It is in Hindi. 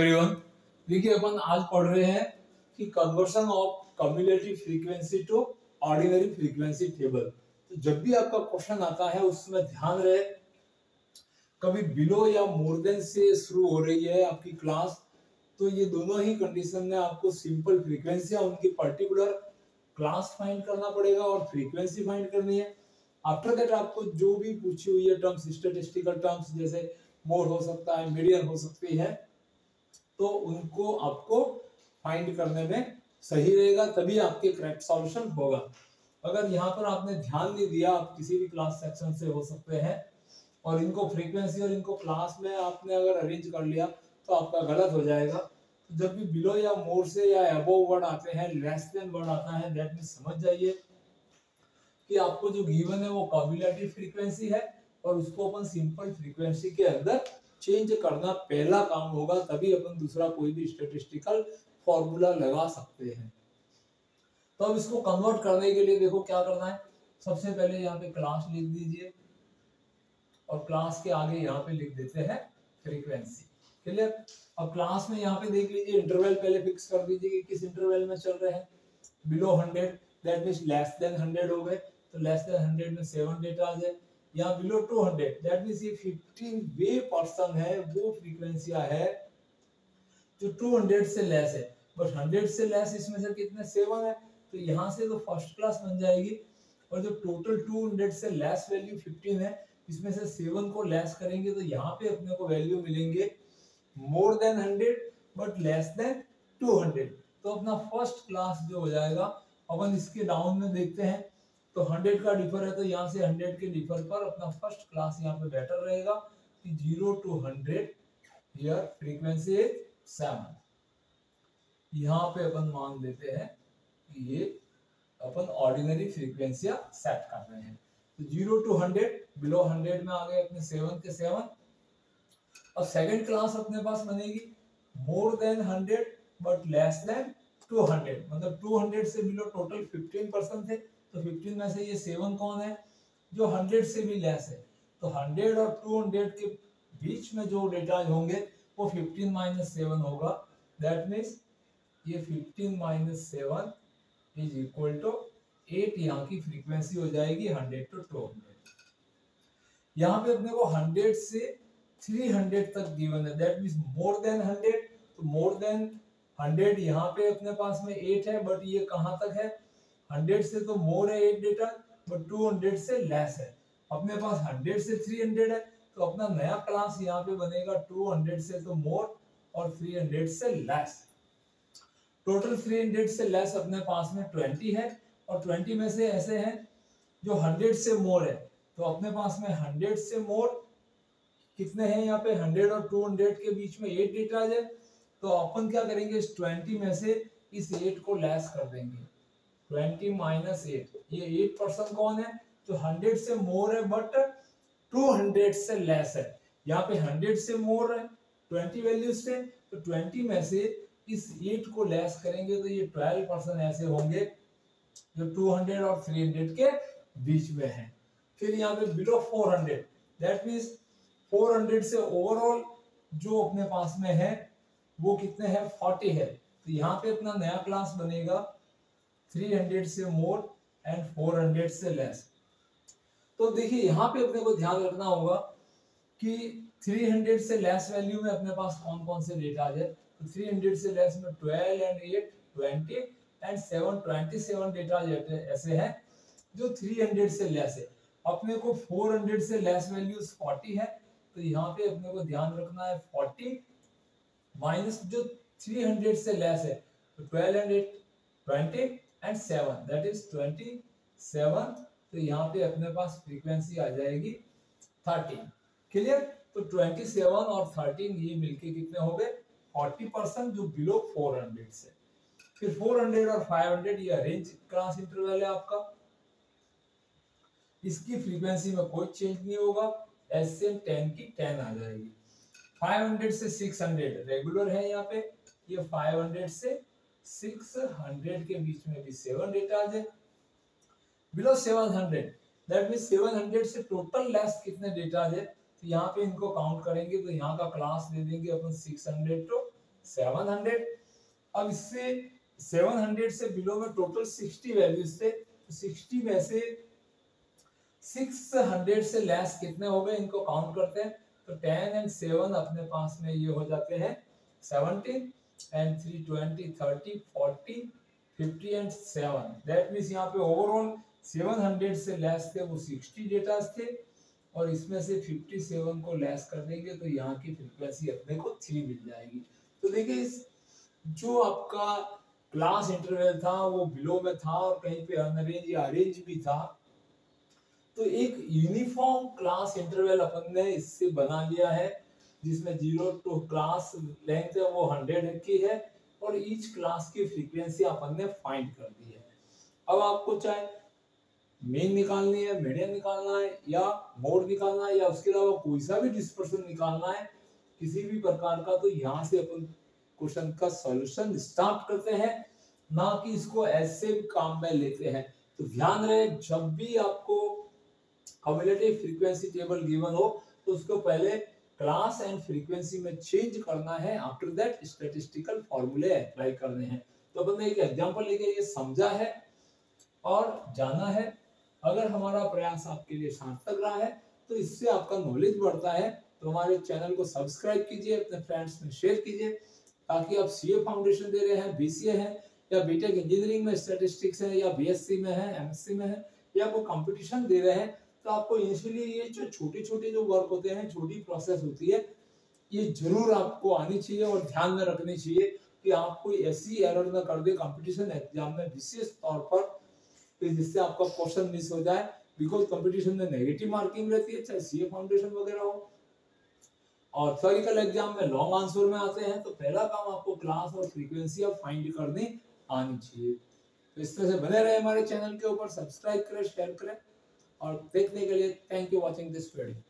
एवरीवन, देखिए अपन आज पढ़ रहे हैं कि conversion of cumulative frequency to ordinary frequency table. तो जब भी आपका क्वेश्चन आता है उसमें ध्यान रहे, कभी बिलो या मोर देन से शुरू हो रही है आपकी क्लास, तो ये दोनों ही कंडीशन में आपको सिंपल फ्रीक्वेंसी उनकी पर्टिकुलर क्लास फाइंड करना पड़ेगा और फ्रीक्वेंसी फाइंड करनी है। आफ्टर दैट आपको जो भी पूछी हुई है टर्म्स, स्टैटिस्टिकल टर्म्स जैसे मोर हो सकता है, मीडियन हो सकती है, तो उनको आपको फाइंड करने में सही रहेगा, तभी आपके करेक्ट सॉल्यूशन होगा। अगर यहाँ पर आपने ध्यान नहीं दिया, आप किसी भी क्लास सेक्शन से हो सकते हैं और इनको फ्रीक्वेंसी और इनको क्लास में आपने अगर अरेंज कर लिया तो आपका गलत हो जाएगा। तो जब भी बिलो या मोर से या अबोव वर्ड आते हैं, लेस देन वर्ड आता है, दैट मींस समझ जाइए कि आपको जो गिवन है वो कम्युलेटिव फ्रीक्वेंसी है और उसको अपन सिंपल फ्रीक्वेंसी के अंदर चेंज करना पहला काम होगा, तभी अपन दूसरा कोई भी स्टैटिस्टिकल फॉर्मूला लगा सकते हैं। तो अब इसको कन्वर्ट करने के लिए देखो क्या करना है। सबसे पहले यहाँ पे क्लास लिख दीजिए और क्लास के आगे यहाँ पे लिख देते हैं फ्रीक्वेंसी। क्लियर? अब क्लास में यहाँ पे देख लीजिए, इंटरवल पहले फिक्स कर दीजिए कि किस इंटरवल में चल रहे हैं। Below 100 that means less than 100 हो गए, तो लेस देन 100 में 7 डेटा आ जाए। यहाँ बिलो 200 दैट मींस ये 15 वे पर्सन है, वो फ्रीक्वेंसियां है जो 200 से लेस है, बट 100 से लेस इसमें से कितने 7 है, तो यहाँ से तो फर्स्ट क्लास बन जाएगी। और जो टोटल 200 से लेस वैल्यू 15 है, इसमें से 7 को लेस करेंगे तो यहाँ पे अपने को वैल्यू मिलेंगे more than 100 but less than 200। तो अपना फर्स्ट क्लास जो हो जाएगा, अपन इसके डाउन में देखते हैं तो 100 का डिफर है, तो यहाँ से 100 के डिफर पर अपना फर्स्ट क्लास यहाँ पे बेटर रहेगा कि 0 to 100 हियर फ्रीक्वेंसी इज 7। यहाँ पे अपन मान लेते हैं कि ये अपन ऑर्डिनरी फ्रीक्वेंसियां सेट कर रहे हैं। तो 0 to 100, बिलो 100 में आ गए अपने 7 के 7। अब सेकंड क्लास अपने पास बनेगी more than 100 but less than 200, मतलब 200 से बिलो टोटल 15% थे, तो 15 में से ये 7 कौन है जो 100 से भी लेस है। तो 100 और 200 के बीच में जो डेटा होंगे वो 15 माइनस 7 होगा। दैट मीन्स ये 15 माइनस 7 इज इक्वल टू 8। यहाँ की फ्रीक्वेंसी हो जाएगी 100 to 200। यहाँ पे अपने को 100 से 300 तक गिवन है, दैट मीन्स मोर देन 100। तो मोर देन 100 यहाँ पे अपने पास में 8 है, बट ये कहाँ तक है, 100 से तो मोर है 8 डेटा, बट 200 से लेस है। अपने पास 100 से 300 है, तो अपना नया क्लास यहाँ पे बनेगा 200 से तो मोर और 300 से लेस। टोटल 300 से लेस अपने पास में 20 है, और 20 में से ऐसे हैं जो 100 से मोर है, तो अपने पास में 100 से मोर कितने हैं यहाँ पे, 100 और 200 के बीच में 8 डेटा आ जाए। तो अपन क्या करेंगे, इस 20 में से इस 8 को लेस कर देंगे, 20 माइनस 8। ये 8% कौन है जो 100 से मोर है बट 200 से लेस है। यहाँ पे 100 से मोर है 20 वैल्यू से, तो 20 में से इस 8 को लेस करेंगे तो ये 12% ऐसे होंगे जो 200 और 300 के बीच में है। फिर यहाँ पे बिलो 400 दैट मींस 400 से ओवरऑल जो अपने पास में है वो कितने हैं, 40 है। तो यहाँ पे अपना नया क्लास बनेगा 300 से मोर एंड 400 से लेस। तो देखिए यहाँ पे अपने को ध्यान रखना होगा कि 300 से लेस वैल्यू में अपने पास कौन कौन से डेटा आ जाए। तो 300 से लेस में 12 एंड 8 20 एंड 7 27 डेटा ऐसे हैं जो 300 से लेस है। अपने को 400 से लेस वैल्यूज 40 है, तो यहाँ पे अपने को ध्यान रखना है 40 माइनस जो 300 से लेस है, तो 12 एंड 8 20 एंड 7 दैट इज 27। तो यहाँ पे अपने पास फ्रीक्वेंसी आ जाएगी 13। क्लियर? तो 27 और 13 ये मिलके कितने हो गए, 40% जो बिलो 400 से। फिर 400 और 500 ये रेंज क्लास इंटरवल है आपका, इसकी फ्रीक्वेंसी में कोई चेंज नहीं होगा, एस से 10 की 10 आ जाएगी। 500 से 600 रेगुलर है यहाँ पे, ये 500 से 600 के बीच में भी 7 डेटा आ जाए। बिलो 700 दैट मींस 700 से टोटल लेस कितने डेटा आ जाए, तो यहाँ पे इनको काउंट करेंगे तो यहाँ का क्लास दे देंगे अपन 600 to 700। अब इससे 700 से बिलो में टोटल 60 वैल्यूज थे, तो 60 में से 600 से लेस कितने हो गए, इनको काउंट करते हैं। तो 10 एंड 7 अपने पास में ये हो जाते हैं 70 एंड 3 20 30 40 50 एंड 7। दैट मींस यहाँ पे ओवरऑल 700 से लेस थे वो 60 डेटा थे, और इसमें से 57 को लेस कर देंगे तो यहाँ की फ्रीक्वेंसी अपने को 3 मिल जाएगी। तो देखिए इस जो आपका क्लास इंटरवल था वो बिलो में था और कहीं पे अनअरेंज या अरेंज भी था, तो एक यूनिफॉर्म क्लास इंटरवल अपन ने इससे बना लिया है, जिसमें 0 टू क्लास लेंथ है वो 100 की है, और ईच क्लास की फ्रीक्वेंसी अपन ने फाइंड कर दी है। अब आपको चाहे मीन निकालनी है, मीडियन निकालना है, या मोड निकालना है, या उसके अलावा कोई सा भी डिस्पर्सन निकालना है किसी भी प्रकार का, तो यहाँ से अपन क्वेश्चन का सॉल्यूशन स्टार्ट करते हैं, ना कि इसको ऐसे काम में लेते हैं। तो ध्यान रहे, जब भी आपको कम्युलेटिव फ्रीक्वेंसी टेबल गिवन हो तो उसको पहले क्लास एंड फ्रीक्वेंसी में चेंज करना है, आफ्टर दैट स्टैटिस्टिकल फॉर्मूले अप्लाई करने हैं। तो अपन ने एक एग्जांपल लेके ये समझा है और जाना है। अगर हमारा प्रयास आपके लिए सार्थक रहा है तो इससे आपका नॉलेज बढ़ता है, तो हमारे चैनल को सब्सक्राइब कीजिए, अपने फ्रेंड्स में शेयर कीजिए, ताकि आप सीए फाउंडेशन दे रहे हैं, बीसीए है, या बीटेक इंजीनियरिंग में स्टैटिस्टिक्स है, या बीएससी में है, एमएससी में है, या कोई कंपटीशन दे रहे हैं, तो आपको इनिशियली ये जो छोटे-छोटे जो वर्क होते हैं, छोटी प्रोसेस होती है, ये जरूर आपको आनी चाहिए और ध्यान में रखनी चाहिए कि आप कोई ऐसी एरर ना कर दे कंपटीशन एग्जाम में, विशेष तौर पर जिससे आपका क्वेश्चन मिस हो जाए। बिकॉज कंपटीशन में नेगेटिव मार्किंग रहती है, चाहे सीए फाउंडेशन वगैरह हो, और थ्योरिकल एग्जाम में लॉन्ग आंसर में आते हैं। तो पहला काम आपको क्लास और फ्रीक्वेंसी अब फाइंड करनी आनी चाहिए। तो इस तरह से बने रहे हमारे चैनल के ऊपर, सब्सक्राइब करें, शेयर करें, और देखने के लिए thank you watching this video.